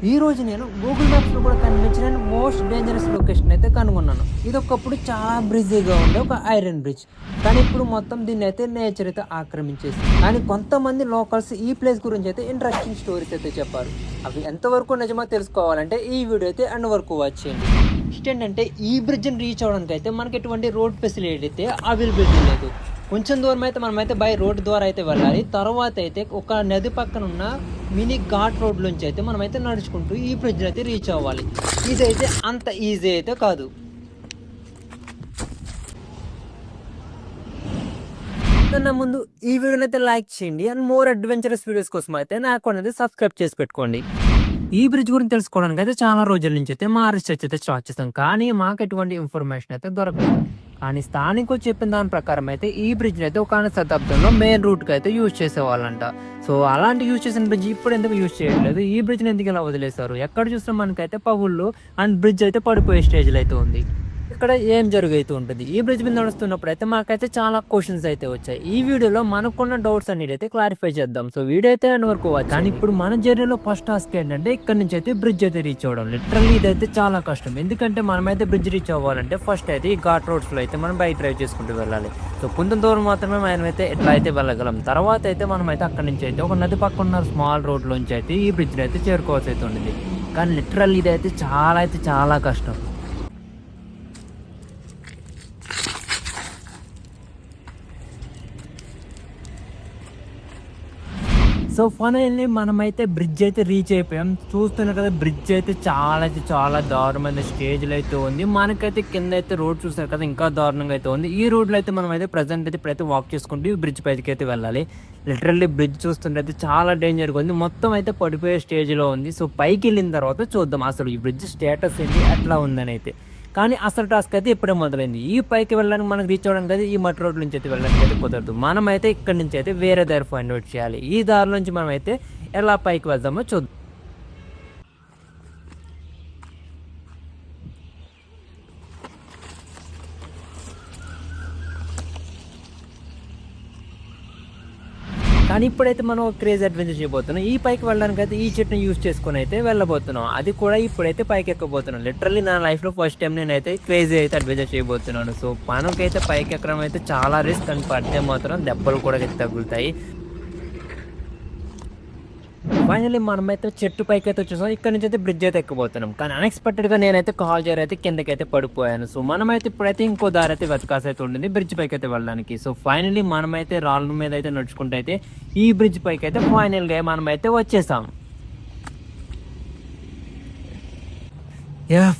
ఈ రోజు నేను గూగుల్ మ్యాప్స్లో కూడా కనిపించిన మోస్ట్ డేంజరస్ లొకేషన్ అయితే కనుగొన్నాను. ఇది ఒకప్పుడు చాలా బ్రిడ్జిగా ఉండే ఒక ఐరన్ బ్రిడ్జ్, కానీ ఇప్పుడు మొత్తం దీన్ని అయితే నేచర్ అయితే ఆక్రమించేసింది. కానీ కొంతమంది లోకల్స్ ఈ ప్లేస్ గురించి అయితే ఇంట్రెస్టింగ్ స్టోరీస్ అయితే చెప్పారు. అవి ఎంతవరకు నిజమో తెలుసుకోవాలంటే ఈ వీడియో అయితే ఎండ్ వరకు వాచ్ చేయండి. ఏంటంటే ఈ బ్రిడ్జ్ని రీచ్ అవ్వడానికి అయితే మనకి ఎటువంటి రోడ్ ఫెసిలిటీ అయితే అవైలబిలిటీ లేదు. కొంచెం దూరం అయితే మనమైతే బై రోడ్ ద్వారా అయితే వెళ్ళాలి. తర్వాత అయితే ఒక నది పక్కన ఉన్న మినీ ఘాట్ రోడ్ నుంచి అయితే మనమైతే నడుచుకుంటూ ఈ బ్రిడ్జ్ అయితే రీచ్ అవ్వాలి. ఇదైతే అంత ఈజీ అయితే కాదు. కన్నా ముందు ఈ వీడియోని అయితే లైక్ చేయండి అండ్ మోర్ అడ్వెంచరస్ వీడియోస్ కోసం అయితే నాకు అనేది సబ్స్క్రైబ్ చేసి పెట్టుకోండి. ఈ బ్రిడ్జ్ గురించి తెలుసుకోవడానికి అయితే చాలా రోజుల నుంచి అయితే మా రీసెర్చ్ అయితే స్టార్ట్ చేస్తాం, కానీ మాకు ఎటువంటి ఇన్ఫర్మేషన్ అయితే దొరకలేదు. కానీ స్థానికులు చెప్పిన దాని ప్రకారం అయితే ఈ బ్రిడ్జ్ అయితే ఒక శతాబ్దంలో మెయిన్ రూట్కి అయితే యూజ్ చేసేవాళ్ళంట. సో అలాంటి యూజ్ చేసిన బ్రిడ్జ్ ఇప్పుడు ఎందుకు యూజ్ చేయట్లేదు, ఈ బ్రిడ్జ్ని ఎందుకు ఇలా వదిలేశారు, ఎక్కడ చూసినా మనకైతే పగుళ్ళు అండ్ బ్రిడ్జ్ అయితే పడిపోయే స్టేజ్లో అయితే ఉంది. ఇక్కడ ఏం జరుగుతూ ఉంటుంది, ఈ బ్రిడ్జ్ మీద నడుస్తున్నప్పుడు అయితే మాకైతే చాలా క్వశ్చన్స్ అయితే వచ్చాయి. ఈ వీడియోలో మనకున్న డౌట్స్ అన్ని అయితే క్లారిఫై చేద్దాం. సో వీడియో అయితే వరకు వచ్చి, కానీ ఇప్పుడు మన జర్నీలో ఫస్ట్ టాస్క్ ఏంటంటే ఇక్కడ నుంచి అయితే బ్రిడ్జ్ అయితే రీచ్ అవ్వడం. లిటరల్లీ ఇదైతే చాలా కష్టం, ఎందుకంటే మనమైతే బ్రిడ్జ్ రీచ్ అవ్వాలంటే ఫస్ట్ అయితే ఈ ఘాట్ రోడ్స్ లో అయితే మనం బైక్ డ్రైవ్ చేసుకుంటూ వెళ్ళాలి. సో కొంత దూరం మాత్రమే మనమైతే ఎట్లా అయితే వెళ్ళగలం. తర్వాత అయితే మనమైతే అక్కడ నుంచి అయితే ఒక నది పక్కన ఉన్న స్మాల్ రోడ్ లోంచి అయితే ఈ బ్రిడ్జ్ అయితే చేరుకోవాల్సి అయితే ఉంటుంది. కానీ లిటరల్లీ ఇదైతే చాలా కష్టం. సో ఫైనల్లీ మనమైతే బ్రిడ్జ్ అయితే రీచ్ అయిపోయాం. చూస్తున్నారు కదా, బ్రిడ్జ్ అయితే చాలా దారుణమైన స్టేజ్లో అయితే ఉంది. మనకైతే కింద అయితే రోడ్ చూస్తారు కదా, ఇంకా దారుణంగా అయితే ఉంది. ఈ రోడ్లో అయితే మనం అయితే ప్రజెంట్ అయితే ఇప్పుడైతే వాక్ చేసుకుంటూ ఈ బ్రిడ్జ్ పైకి అయితే వెళ్ళాలి. లిటరల్లీ బ్రిడ్జ్ చూస్తుంటే అయితే చాలా డేంజర్గా ఉంది, మొత్తం అయితే పడిపోయే స్టేజ్లో ఉంది. సో పైకి వెళ్ళిన తర్వాత చూద్దాం అసలు ఈ బ్రిడ్జ్ స్టేటస్ ఏంటి ఎట్లా ఉందని అయితే. కానీ అసలు టాస్క్ అయితే ఇప్పుడే మొదలైంది. ఈ పైకి వెళ్ళడానికి మనకు రీచ్ అవ్వడానికి అయితే ఈ మట్టి రోడ్ నుంచి అయితే వెళ్ళడానికి అయితే కుదరదు. మనమైతే ఇక్కడ నుంచి అయితే వేరే దారి ఫైండ్ అవుట్ చేయాలి. ఈ దారి నుంచి మనం అయితే ఎలా పైకి వెళ్దామో చూద్దాం. కానీ ఇప్పుడైతే మనం క్రేజ్ అడ్వెంచర్ చేయబోతున్నాం. ఈ పైకి వెళ్ళడానికి అయితే ఈ చెట్టుని యూజ్ చేసుకుని అయితే వెళ్ళబోతున్నాం. అది కూడా ఇప్పుడైతే పైకి ఎక్కబోతున్నాం. లిటరల్లీ నా లైఫ్లో ఫస్ట్ టైం నేనైతే క్రేజ్ అయితే అడ్వెంచర్ చేయబోతున్నాను. సో మనకైతే పైకి ఎక్కడం అయితే చాలా రిస్క్, అని పడితే మాత్రం దెబ్బలు కూడా తగులుతాయి. ఫైనల్లీ మనమైతే చెట్టు పైకి అయితే వచ్చేసాం. ఇక్కడ నుంచి అయితే బ్రిడ్జ్ అయితే ఎక్కబోతున్నాం. కానీ అన్ఎక్స్పెక్టెడ్గా నేనైతే కాల్ చేయర్ అయితే కిందకైతే పడిపోయాను. సో మనమైతే ఇప్పుడైతే ఇంకో దారి అయితే వెతకాల్సి అయితే ఉంటుంది బ్రిడ్జ్ పైకి అయితే వెళ్ళడానికి. సో ఫైనల్లీ మనమైతే రాళ్ళ మీద అయితే నడుచుకుంటూ అయితే ఈ బ్రిడ్జ్ పైకి అయితే ఫైనల్గా మనమైతే వచ్చేసాం.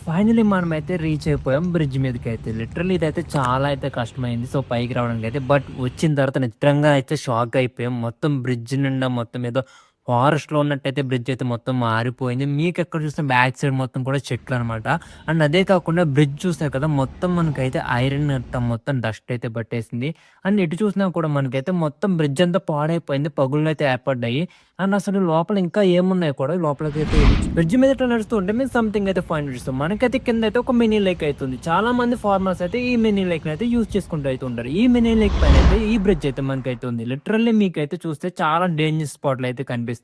ఫైనలీ మనమైతే రీచ్ అయిపోయాం బ్రిడ్జ్ మీదకి అయితే. లిటరల్లీ ఇదైతే చాలా అయితే కష్టమైంది సో పైకి రావడానికి అయితే. బట్ వచ్చిన తర్వాత నిజంగా అయితే షాక్ అయిపోయాం. మొత్తం బ్రిడ్జ్ నిండా మొత్తం ఏదో ఫారెస్ట్లో ఉన్నట్టయితే బ్రిడ్జ్ అయితే మొత్తం మారిపోయింది. మీకు ఎక్కడ చూస్తే బ్యాక్ సైడ్ మొత్తం కూడా చెట్లు అనమాట. అండ్ అదే కాకుండా బ్రిడ్జ్ చూస్తారు కదా, మొత్తం మనకైతే ఐరన్ మొత్తం డస్ట్ అయితే పట్టేసింది. అండ్ ఎటు చూసినా కూడా మనకైతే మొత్తం బ్రిడ్జ్ అంతా పాడైపోయింది, పగుళ్ళు అయితే ఏర్పడ్డాయి. అండ్ అసలు లోపల ఇంకా ఏమున్నాయి కూడా లోపలికి అయితే బ్రిడ్జ్ మీద ఇట్లా నడుస్తూ ఉంటే మేము సంథింగ్ అయితే ఫైండ్ చేస్తాం. మనకైతే కింద అయితే ఒక మినీ లేక్ అవుతుంది. చాలా మంది ఫార్మర్స్ అయితే ఈ మినీ లేక్ అయితే యూజ్ చేసుకుంటూ అయితే ఉంటారు. ఈ మినీ లేక్ పైన అయితే ఈ బ్రిడ్జ్ అయితే మనకైతే ఉంది. లిటరల్లీ మీకైతే చూస్తే చాలా డేంజర్ స్పాట్లు అయితే కనిపిస్తుంది.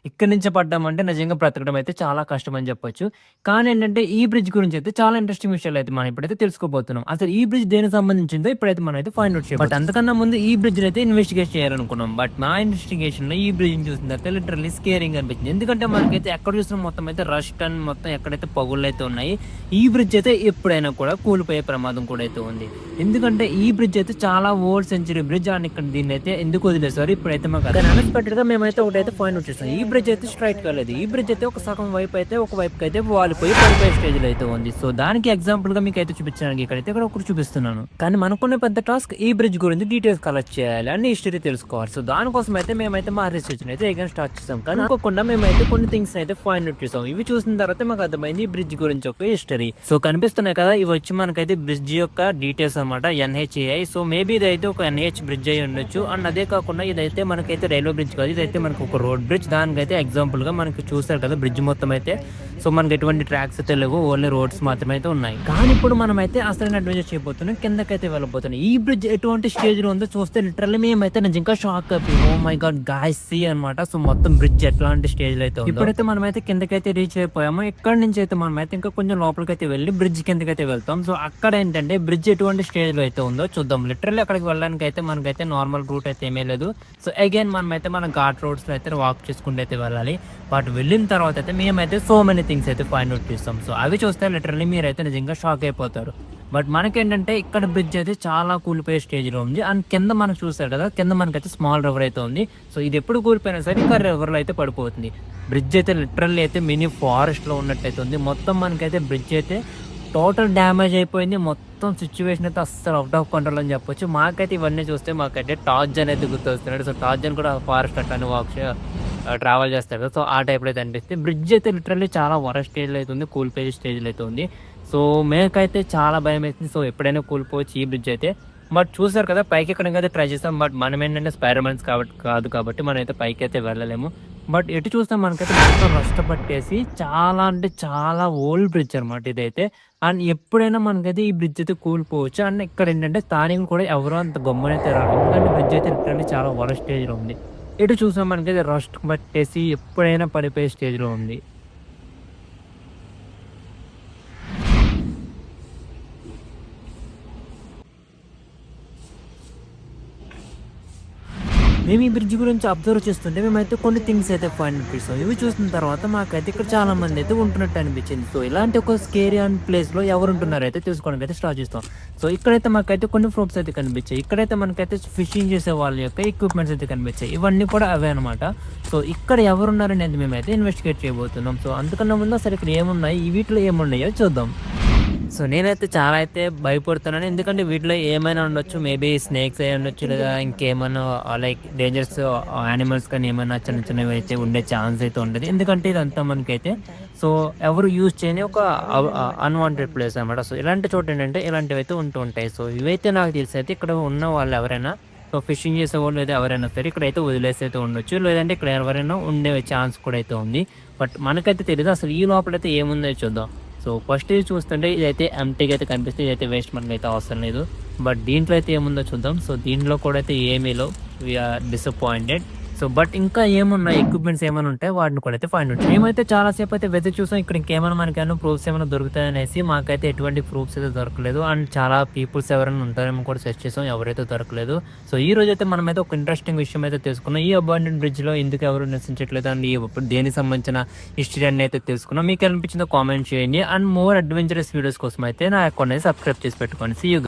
ఇక్కడ నుంచి పడ్డామంటే నిజంగా బ్రతకడం అయితే చాలా కష్టం అని చెప్పొచ్చు. కానీ ఏంటంటే ఈ బ్రిడ్జ్ గురించి అయితే చాలా ఇంట్రెస్టింగ్ విషయాలు అయితే మనం ఇప్పుడైతే తెలుసుకోబోతున్నాం. అసలు ఈ బ్రిడ్జ్ దేనికి సంబంధించిందో ఇప్పుడైతే మనం అయితే ఫైండ్ అవుట్ చేయాలి. బట్ అంతకన్నా ముందు ఈ బ్రిడ్జ్ అయితే ఇన్వెస్టిగేట్ చేయాలనుకున్నాం. బట్ మా ఇన్వెస్టిగేషన్ లో ఈ బ్రిడ్జ్ చూసిన తర్వాత లిటరల్లీ స్కేరింగ్ అనిపించింది. ఎందుకంటే మనకైతే ఎక్కడ చూసిన మొత్తం అయితే రస్ట్ అండ్ మొత్తం ఎక్కడైతే పగుళ్ళు అయితే ఉన్నాయి. ఈ బ్రిడ్జ్ అయితే ఎప్పుడైనా కూడా కూలిపోయే ప్రమాదం కూడా అయితే ఉంది. ఎందుకంటే ఈ బ్రిడ్జ్ అయితే చాలా ఓల్డ్ సెంచరీ బ్రిడ్జ్ అని ఇక్కడ దీన్ని అయితే ఎందుకు వదిలేసారు ఇప్పుడైతే మాకు అన్ఎక్స్పెక్టెడ్ గా మేమైతే ఒకటైతే ఫైండ్ అవుట్ చేస్తాం. ఈ బ్రిడ్జ్ అయితే స్ట్రైట్ కాలేదు. ఈ బ్రిడ్జ్ అయితే ఒక సగం వైపు అయితే ఒక వైపుకి అయితే వాలిపోయి పడిపోయే స్టేజ్ లో అయితే ఉంది. సో దానికి ఎగ్జాంపుల్ గా మీకు అయితే చూపించడానికి ఇక్కడైతే ఇక్కడ ఒకటి చూపిస్తున్నాను. కానీ మనకున్న పెద్ద టాస్క్ ఈ బ్రిడ్జ్ గురించి డీటెయిల్స్ కలెక్ట్ చేయాలి అని హిస్టరీ తెలుసుకోవాలి. సో దానికోసం అయితే మేమైతే మా రీసెర్చ్ అయితే ఎగైన్ స్టార్ట్ చేసాం. కానీ అనుకోకుండా మేమైతే కొన్ని థింగ్స్ అయితే ఫైండ్ అవుట్ చేసాం. ఇవి చూసిన తర్వాత మాకు అర్థమైంది ఈ బ్రిడ్జ్ గురించి ఒక హిస్టరీ. సో కనిపిస్తున్నాయి కదా, ఇవి వచ్చి మనకైతే బ్రిడ్జ్ యొక్క డీటెయిల్స్ అనమాట, NHAI. సో మేబీ ఇదైతే ఒక NH బ్రిడ్జ్ అయి ఉండొచ్చు. అండ్ అదే కాకుండా ఇదైతే మనకైతే రైల్వే బ్రిడ్జ్ కాదు, ఇదైతే మనకు ఒక రోడ్ బ్రిడ్జ్. దానికైతే ఎగ్జాంపుల్ గా మనకి చూస్తారు కదా బ్రిడ్జ్ మొత్తం అయితే. సో మనకి ఎటువంటి ట్రాక్స్ అయితే లేవు, ఓన్లీ రోడ్స్ మాత్రమే అయితే ఉన్నాయి. కానీ ఇప్పుడు మనం అయితే అసలు అడ్వెంచర్ చేయబోతున్నాం, కిందకైతే వెళ్ళబోతున్నాం. ఈ బ్రిడ్జ్ ఎటువంటి స్టేజ్ లో ఉందో చూస్తే లిటరల్లీ మేమైతే నిజంగా షాక్ అయిపోయి oh my God guys see అనమాట. సో మొత్తం బ్రిడ్జ్ ఎట్లాంటి స్టేజ్లో అయితే ఇప్పుడైతే మనమైతే కిందకైతే రీచ్ అయిపోయాము. ఇక్కడ నుంచి అయితే మనమైతే ఇంకా కొంచెం లోపలికైతే వెళ్ళి బ్రిడ్జ్ కిందకైతే వెళ్తాం. సో అక్కడ ఏంటంటే బ్రిడ్జ్ ఎటువంటి స్టేజ్లో అయితే ఉందో చూద్దాం. లిటరల్లీ అక్కడికి వెళ్ళడానికి అయితే మనకైతే నార్మల్ రూట్ అయితే ఏమీ లేదు. సో అగైన్ మనమైతే మన ఘాట్ రోడ్స్లో అయితే వాక్ చేసుకుంటూ అయితే వెళ్ళాలి. బట్ వెళ్ళిన తర్వాత అయితే మేమైతే సో మెనీ థింగ్స్ అయితే ఫైండ్ అవుట్ చేస్తాం. సో అవి చూస్తే లిటరల్లీ మీరైతే నిజంగా షాక్ అయిపోతారు. బట్ మనకేంటంటే ఇక్కడ బ్రిడ్జ్ అయితే చాలా కూలిపోయే స్టేజ్లో ఉంది. అండ్ కింద మనకు చూస్తారు కదా, కింద మనకైతే స్మాల్ రివర్ అయితే ఉంది. సో ఇది ఎప్పుడు కూలిపోయినా సరే ఇంకా రివర్లో అయితే పడిపోతుంది. బ్రిడ్జ్ అయితే లిటరల్లీ అయితే మినీ ఫారెస్ట్లో ఉన్నట్టయితే ఉంది. మొత్తం మనకైతే బ్రిడ్జ్ అయితే టోటల్ డ్యామేజ్ అయిపోయింది. మొత్తం సిచ్యువేషన్ అయితే అస్సలు అవుట్ ఆఫ్ కంట్రోల్ అని చెప్పొచ్చు. మాకైతే ఇవన్నీ చూస్తే మాకైతే టార్జన్ అయితే గుర్తొస్తున్నాడు. సో టార్జన్ కూడా ఫారెస్ట్ అట్లానే వాక్ ట్రావెల్ చేస్తాడు. సో ఆ టైప్లో అయితే అనిపిస్తుంది. బ్రిడ్జ్ అయితే లిటరల్లీ చాలా వరస్ట్ స్టేజ్లో అయితే ఉంది, కూలిపోయే స్టేజ్లో అయితే ఉంది. సో మేకైతే చాలా భయం అవుతుంది. సో ఎప్పుడైనా కూలిపోవచ్చు ఈ బ్రిడ్జ్ అయితే. బట్ చూసారు కదా, పైకి ఎక్కడికి అయితే ట్రై చేస్తాం. బట్ మనం ఏంటంటే స్పైడర్మెన్స్ కాబట్టి మనం అయితే పైకి అయితే వెళ్ళలేము. బట్ ఎటు చూస్తాం మనకైతే మొత్తం రస్ట్ పట్టేసి చాలా అంటే చాలా ఓల్డ్ బ్రిడ్జ్ అనమాట ఇదైతే. అండ్ ఎప్పుడైనా మనకైతే ఈ బ్రిడ్జ్ అయితే కూలిపోవచ్చు. అండ్ ఇక్కడ ఏంటంటే స్థానికులు కూడా ఎవరో అంత గమ్మునైతే రారు. ఎందుకంటే బ్రిడ్జ్ అయితే లిటరల్లీ చాలా వరస్ట్ స్టేజ్లో ఉంది. ఎటు చూసాం మనకైతే రస్ట్ పట్టేసి ఎప్పుడైనా పడిపోయే స్టేజ్లో ఉంది. మేము ఈ బ్రిడ్జ్ గురించి అబ్జర్వ్ చేస్తుంటే మేమైతే కొన్ని థింగ్స్ అయితే ఫైండ్ చేస్తాం. ఇవి చూసిన తర్వాత మాకైతే ఇక్కడ చాలా మంది అయితే ఉంటున్నట్టు అనిపించింది. సో ఇలాంటి ఒక స్కేరీ అండ్ ప్లేస్లో ఎవరు ఉంటున్నారో అయితే తెలుసుకోవడానికి అయితే స్టార్ట్ చేస్తాం. సో ఇక్కడైతే మాకైతే కొన్ని ఫ్రూట్స్ అయితే కనిపించాయి. ఇక్కడైతే మనకైతే ఫిషింగ్ చేసే వాళ్ళ యొక్క ఎక్విప్మెంట్స్ అయితే కనిపించాయి. ఇవన్నీ కూడా అవే అనమాట. సో ఇక్కడ ఎవరున్నారనేది మేమైతే ఇన్వెస్టిగేట్ చేయబోతున్నాం. సో అందుకన్నా ముందు అసలు ఇక్కడ ఏమున్నాయి, ఈ వీటిలో ఏమున్నాయో చూద్దాం. సో నేనైతే చాలా అయితే భయపడుతున్నాను. ఎందుకంటే వీటిలో ఏమైనా ఉండొచ్చు. మేబీ స్నేక్స్ అయి ఉండొచ్చు, లేదా ఇంకేమైనా లైక్ డేంజరస్ యానిమల్స్ కానీ ఏమైనా చిన్న చిన్నవి అయితే ఉండే ఛాన్స్ అయితే ఉండదు. ఎందుకంటే ఇదంతా మనకైతే సో ఎవరు యూజ్ చేయని ఒక అన్వాంటెడ్ ప్లేస్ అనమాట. సో ఇలాంటి చోట ఏంటంటే ఇలాంటివి అయితే ఉంటూ ఉంటాయి. సో ఇవైతే నాకు తెలిసి అయితే ఇక్కడ ఉన్న వాళ్ళు ఎవరైనా సో ఫిషింగ్ చేసే వాళ్ళు లేదా ఎవరైనా సరే ఇక్కడైతే వదిలేసి అయితే ఉండొచ్చు, లేదంటే ఇక్కడ ఎవరైనా ఉండే ఛాన్స్ కూడా అయితే ఉంది. బట్ మనకైతే తెలియదు. అసలు ఈ లోపలైతే ఏముందో చూద్దాం. సో ఫస్ట్ ఇది చూస్తుంటే ఇదైతే ఎంటీగా అయితే కనిపిస్తుంది. ఇదైతే వేస్ట్ మనకి అయితే అవసరం లేదు. బట్ దీంట్లో అయితే ఏముందో చూద్దాం. సో దీంట్లో కూడా అయితే ఏమీలో వీఆర్ డిసప్పాయింటెడ్. సో బట్ ఇంకా ఏమున్నాయి, ఎక్విప్మెంట్స్ ఏమైనా ఉంటాయి వాటిని కూడా అయితే ఫైండ్ అవుట్. మేమైతే చాలాసేపు అయితే వెతికి చూసాం ఇక్కడ ఇంకేమైనా మనకైనా ప్రూఫ్స్ ఏమైనా దొరుకుతాయనేసి. మాకైతే ఎటువంటి ప్రూఫ్స్ అయితే దొరకలేదు. అండ్ చాలా పీపుల్స్ ఎవరైనా ఉంటారేమో కూడా సెర్చ్ చేసాం, ఎవరైతే దొరకలేదు. సో ఈ రోజు అయితే మనమైతే ఒక ఇంట్రెస్టింగ్ విషయం అయితే తెలుసుకున్నాం. ఈ అబాండెడ్ బ్రిడ్జ్లో ఎందుకు ఎవరు నివసించట్లేదు అండ్ దేనికి సంబంధించిన హిస్టరీ అన్ని అయితే తెలుసుకున్నాం. మీకు అనిపించిందో కామెంట్ చేయండి. అండ్ మోర్ అడ్వెంచరస్ వీడియోస్ కోసం అయితే నా అకౌంట్ అయితే సబ్స్క్రైబ్ చేసి పెట్టుకోండి. See you.